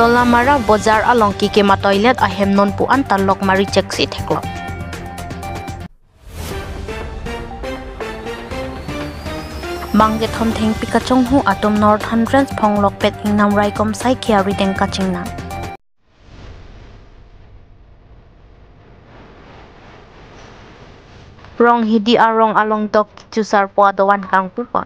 Tolamara Bozar alongki kema toilet ahem non puan talok mari cek si theklo. Bangge thom theng pikachong hu atom North Hundreds Phonglok pet ingnam raikom sai khiari deng kachingna. Rong hidi arong along tok chusar po adowan kang pupot.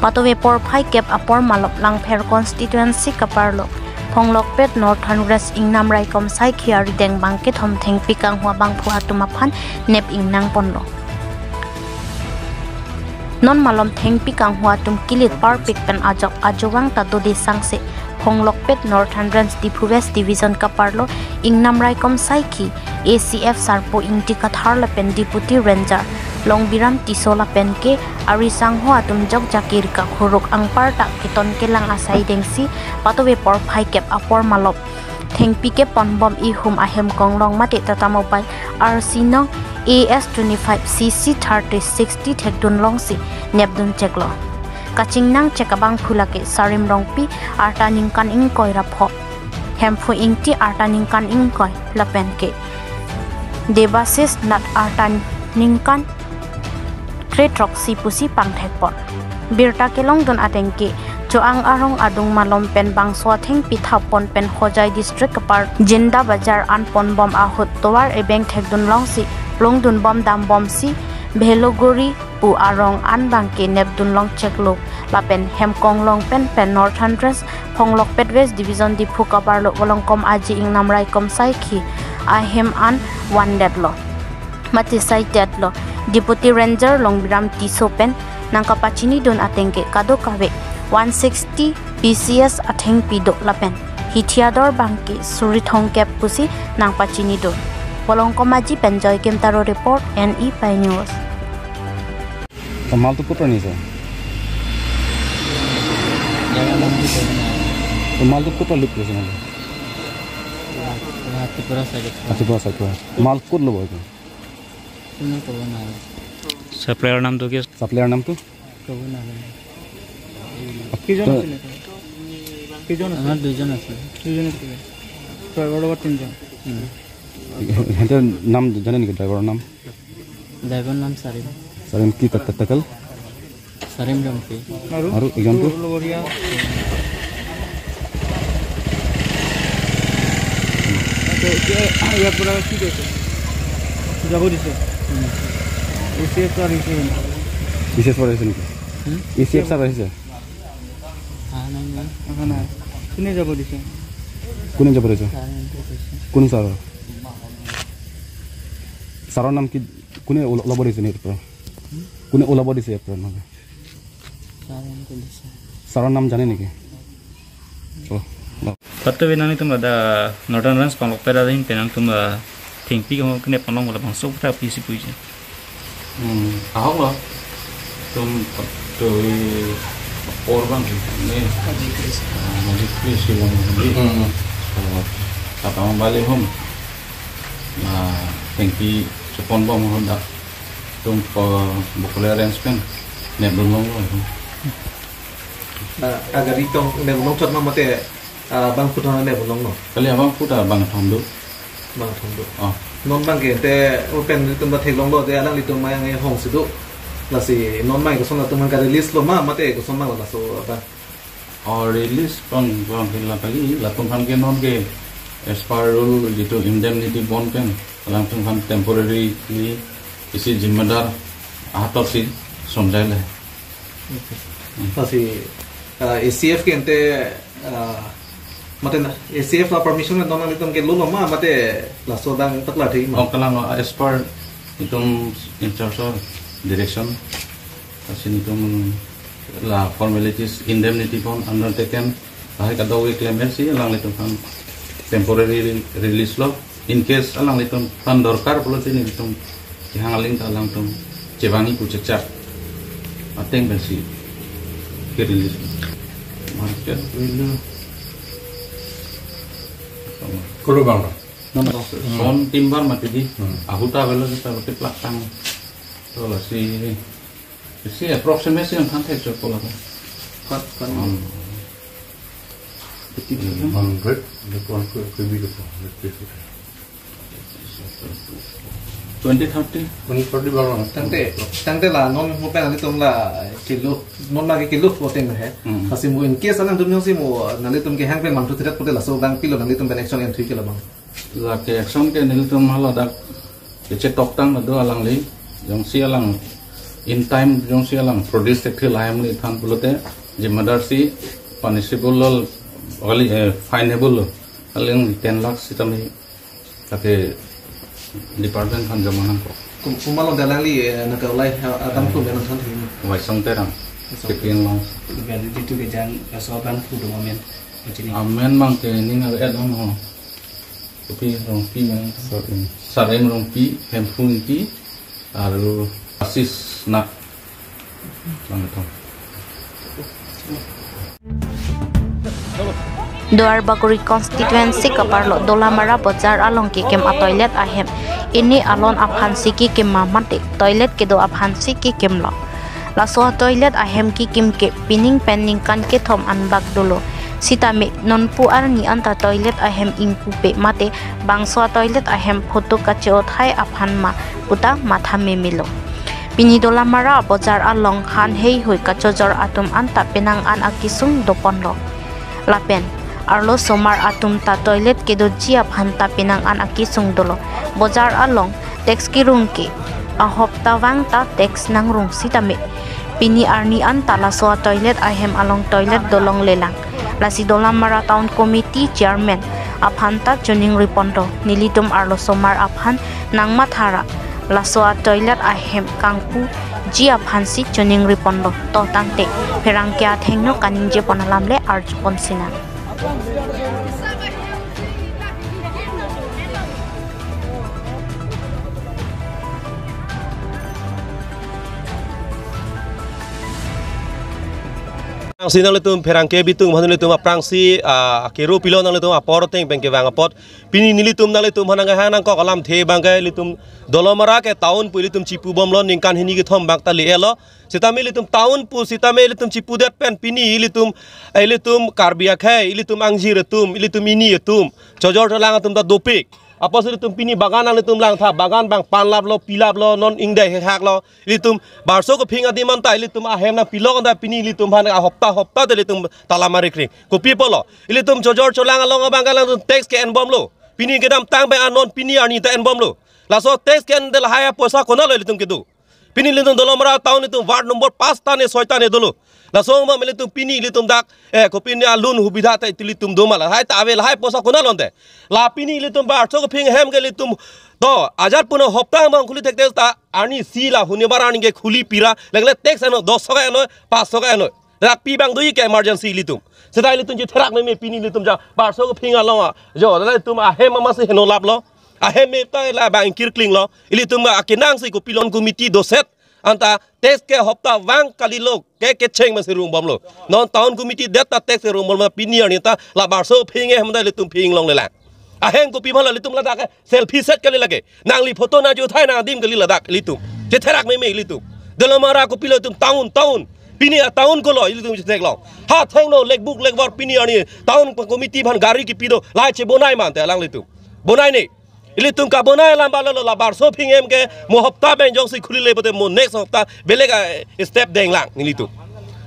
Patowe por phai kep apor malop lang pher constituency kaparlo. Phonglok pet North Hundreds ingnam raikom sai khiari deng bangke thom theng pikang hua bang phu atumaphan nep ingnang ponlo. Non malom theng pikang hua tum kilit par pik pen ajok ajowang tadodi sangse Phonglok pet North Hundreds Dipu West Division kaparlo ingnam raikom sai khi ACF sarpo ingti kathar la pen deputy ranger Longbiram tisola pen ke arisang ho atum jok jakir ka khuruk angpar tak kiton ke lang asai dengsi patowe por phai kep apor malop thengpi ke ponbom I hum ahem konglong mate tata mobile RC nong AS25 CC 3060 thekdun longsi nepdun cheklo kachingnang chekabang phulake sarim rongpi arta ningkan ingkoi rapho hemfu ingti arta ningkan ingkoi lapen ke debasis nat arta ningkan Kretrok si pusi pang thekpon birta kelong don atengke joang arong adung malom pen bang swatheng pithapon pen khojai district kapar jinda bazar an pon bom ahut towar ebeng thekdun longsi longdun bom dam bom si bhelogori pu arong an bangke nepdun long cheklo lapen hemkong long pen North Hundreds Phonglok pet West Division Dipu kapar lo wolongkom aji ingnam raikom sai khi ahem an one dead lo mati sai dead lo Deputy Ranger Longbiram Tisopen nangkapachini don atengke kado kawe 160 PCS atheng pido lapen hithiador bangki surithong kep pusi nangpachini don polongkomaji penjoy kemtaro report NE Pai News Mal tu kutra ni sir mal tu kutra lip kasi mal Tripura side mal kut lo boy supplier नाम तो क्या सप्लायर नाम तो আমার দুইজন আছে ড্রাইভার আবার তিনজন হেঁটে নাম জানেন নাকি ড্রাইভারের নাম সারিম কি টাকাল সারিম রমপি আর একজন তো ইয়াৰ পৰা কি কৈছে যাব দিছে ACF sir আহিছে বিশেষ করে আছে নাকি ACF স্যার আহিছে না কোনে যাব দিছে কোন স্যার স্যারের নাম কি কোনে ওলাব দিছে নেট পৰা কোনে ওলাব দিছে এপ্ৰ নাম স্যারের নাম জানে নাকি Patu benang itu ada Northern Range Phonglok pet ada yang penang tu tingpi kamu kena panong wala bang sok tak pisi puji ahok lo tum patoi orban ni magic kris silang ni kata orang balik home tingpi sepon bom hendak tum bukule arrangement ne belum agar itong ne belum cot mate bang putana ne belum no kali abang puta bang thomdo non bang ke te open tum ba theklong lo te alang litum mai ngai hong sidu la si non mai ko sona tum ka release lo mate ko sona la so ba or release pang la pagi la tum kan ke non ke as per rule itu indemnity bond kan alang tum kan temporary isi जिम्मेदार हाथों से समझाए लेasi ACF ke ente mate ACF la permission na donal itom ke lulo ma mate la sodang takla thik ma kalang as per itum in charge of direction asin itum la formalities indemnity bond undertaken hai kada we claimant si alang itum kan temporary release lo in case alang itum kan dorkar pulo tini itum hangaling ta alang tum cebangi ku cecak ateng besi ke release market window Kulo bang. Son timbar mati di. Aku tak bela kita pakai pelakang. So là si approximation tháng thế cho cô là Kon 100 could be the 2030 2040 barang. tangte la non mo pe na tum la kilo non la ke kilo poten he kasi mo in case anang dum si mo na tum ke hang pe mang tu tirat pote la so dang pilo na tum ben action entry ke la bang là cái action cái này tum hala dak cái chết tóc tăng là đó alang li yang si alang in time yang si alang produce cái layam li than pulote je mother si punishable lol only fineable alang 10 lakh sitam ni cái department kan jamanan ko kuma lo dalang li na ka lai atam tu ben than thi vai sang terang sekian long validity tu ke jang soban fu do moment macam ni amen mang ke ni na add on ho kopi rong pi mang sarem rong pi hempun pi aru asis nak lang to Duar Baguri constituency kaparlo Dolamara Bazar along ki kem a toilet ahem ini alon aphansi ki kem mamate toilet ke do aphansi ki kem lo laso toilet ahem ki kim ke pining penning kan ke thom anbak dolo sitame nonpu arni anta toilet ahem ingpu pe mate bangso toilet ahem photo kache othai aphanma puta matha memilo Pini Dolamara Bazar along han hei hoi kachojor atum anta penang an akisung doponlo lapen Arlo somar atum ta toilet ke do jia phanta pinang an akisung dolo bazar along tax ki rung ke a hopta wang ta tax nang rung sitame pini arni an tala so toilet ahem along toilet dolong lelang lasi Dolamara town committee chairman aphanta chuning ripondo nilitum arlo somar aphan nang mathara laso toilet ahem kangpu jia phansi chuning ripondo to tangte pherang kya thengno kaning je ponalamle arjpon sina Prangsi nang letum perang ke bitung bhan letum prangsi kero pilo nang letum apor teng bengke bang apot pini nilitum nang letum hanang hanang ko kalam the bangkai letum Dolamara ke tahun pu letum cipu bomlon ningkan hini ke thom bak tali elo sitame letum tahun pu sitame letum cipu dat pen pini letum karbia khai letum angjir letum ini letum jojor lang letum ta dopik apa sih letum pini bagan nang letum lang tha bagan bang panlap lo pilap lo non ingdai hak lo letum barso ko phinga di mantai letum ahem na pilok anda pini letum han hopta de letum talamari kring ko pipolo letum jojor cholang along bangalang text ke en bom lo pini gedam tang be anon pini ani ta en bom lo laso text ke en del haya posa kona lo letum kedu pini letum Dolamara tahun itu ward number 5 tane 6 tane dulu laso ma letum pini letum dak ko pini alun hubida ta letum domala hai ta avel hai posa kona lonte la pini letum bar so ko phing hem ke letum to ajar puno hopta ma khuli tekte ta ani sila huni barani ke khuli pira legle text ano 10 ka ano 500 ka ano rak pi bang dui ke emergency letum sedai letum je therak me pini letum ja bar so ko phing along jo letum a hem ma se heno lap lo ahem me ta la bang kirkling lo ilitum akinang si ko pilon committee doset anta tes ke hopta wang kalilo ke cheng ma serum bom lo non town committee data tes serum bom pinier ni ta la barso phinge hamda litum phing long le la ahem ko pi mala litum la dak selfie set kali lage nang li photo na jo thai na dim kali la dak litum je therak me litum Dolamara ko pilotum town pini town ko lo litum je tek lo ha theng no lekbook lekbor pinier ni town committee bhan gari ki pido lai che bonai man te lang litum bonai ni Ilitum ka bonai lamba lo la bar so phingem ke mo hopta ben jong si khuli le bote mo next hopta belega step deng lang ilitum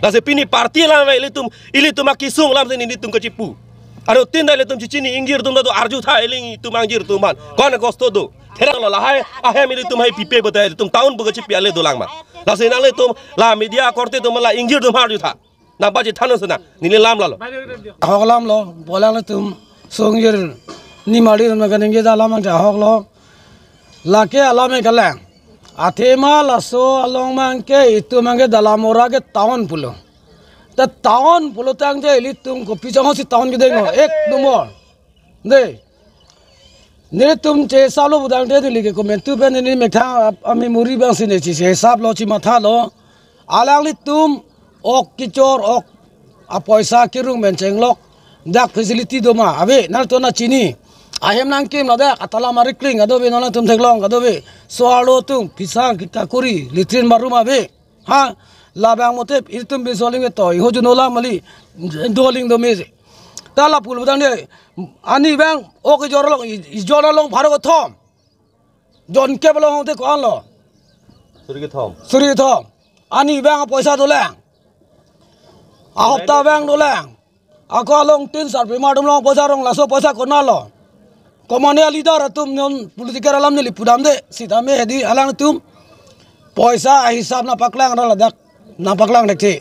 la se pini parti la ilitum akisung lam se ilitum ka cipu aro tinda ilitum cicini ingjir tum do arju tha eling tum angjir tum man kon gosto do therang lo la hai ahem ilitum hai pipe bote ilitum taun bu ka cipi ale do lang ma la se nang ilitum la media korte tum la ingjir tum arju tha na ba ji thanon sena nile lam la lo hoglam lo bolang tum songjir ni mari na ganing ge dalam ang jahok lo lake alam e galang athema laso along mang ke itu mange Dolamara ke town pulo ta town pulo tang je ilitum ko pijang si town ge dengo ek number de ne tum che salo budang de li ke comment ben ni mekha ami muri bang sin chi hisab lo chi matha lo alang litum ok kichor ok a paisa ki rung men chenglok dak facility doma abe nal to na chini ahem nang kim la dak atala mari kling adobe nona tum theklong adobe soalo tum pisang kita kuri litrin baruma be ha labang mote itum be soling to hoju nola mali doling do meze tala pul budang de ani bang oke jorolong jorolong bharo ko thom jon ke bolong te kon lo suri thom ani bang paisa dolang a hopta bang dolang ako long tin sar pe madum long paisa rong laso paisa kona lo komane leader tum non politiker alam ni pudam de sita me hedi alang tum paisa hisab na paklang ra dak na paklang dekhe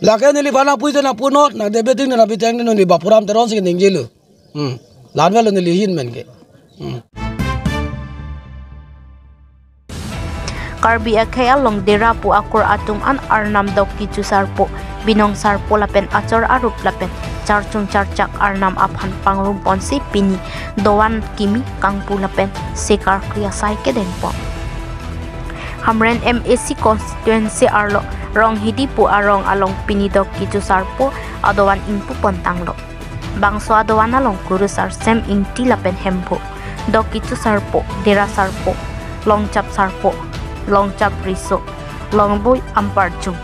lake ni lifana puise na punot na debeting na bitang ni bapuram teron sing ningjelu ladwel ni lihin men ke Karbi akhai along dera pu akur atum an arnam dok kichu sarpo binong sarpo lapen achor arup lapen charchung charchak arnam aphan pangrum ponsi pini dowan kimi kangpu lapen sekar kriya sai ke denpo Hamren MAC constituency arlo rong hidi pu arong along pini dok kichu sarpo adowan ingpu pontanglo bangso adowan along kuru sar sem ingti lapen hempo dok kichu sarpo dera sarpo longchap sarpo longchap riso longboy amparchung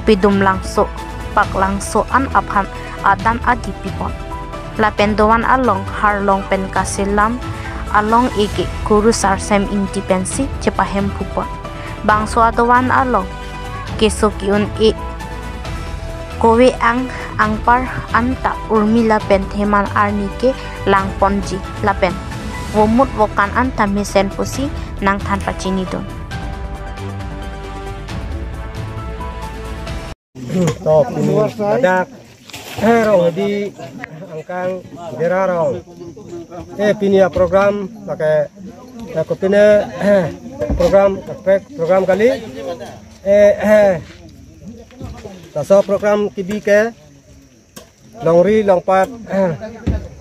pidum langso pak langso an aphan adan adipipon lapen dowan along harlong pen kasilam along ege kuru sar sem independency cepahem pupon bangso adowan along kesokiun kowe angpar anta urmila pen theman arnike langponji lapen womut wokan anta mesen pusi nang than pachini don top ini ada hero di angkang derarong pinia program pakai aku punya program kali taso program kibi ke longri longpat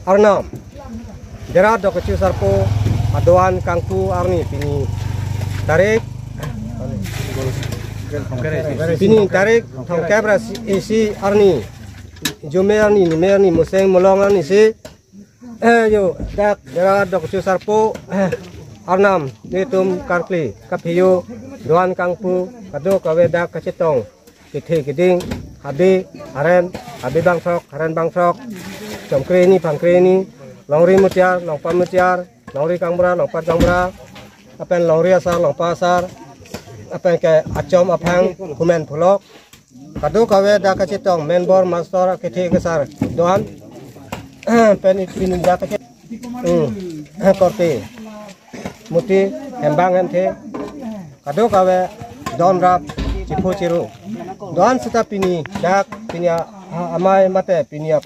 arnam dera dok kecil sarpo adoan kangku arni pini tarik Pini tarik thong kabra isi arni jume arni nime arni museng molong arni si yo dak dera dok chu sarpo arnam nitum karkli kaphiyo doan kangpu kado kawe dak kacetong kithe kiding habi haren habi bangsok haren bangsok chomkreni phangkreni longri mutiar longpa mutiar longri kangbra longpa kangbra apen longri asar longpa asar apa ke acom apang human pulok kado kawe da kacetong menbor master kethi kesar doan pen pin da kacet korte muti hembang ente kado kawe don rap cipu ciru doan seta pini dak pinya amai mate pinya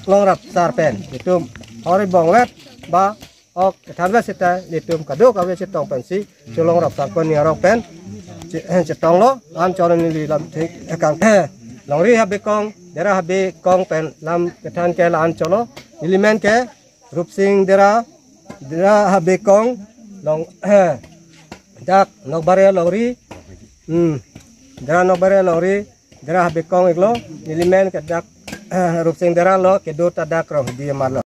long rap sar pen itu ori bonglet ba ok thamla seta litum kado kawe cetong pensi culong rap sar pen ya rok pen cetong lo an choron ni lam thik ekang longri habe kong dera habe kong pen lam kethan ke lan cholo element ke rup sing dera habe kong long dak nokbare longri dera nokbare longri dera habe kong iglo element ke dak rup sing dera lo ke do ta dak ro di mar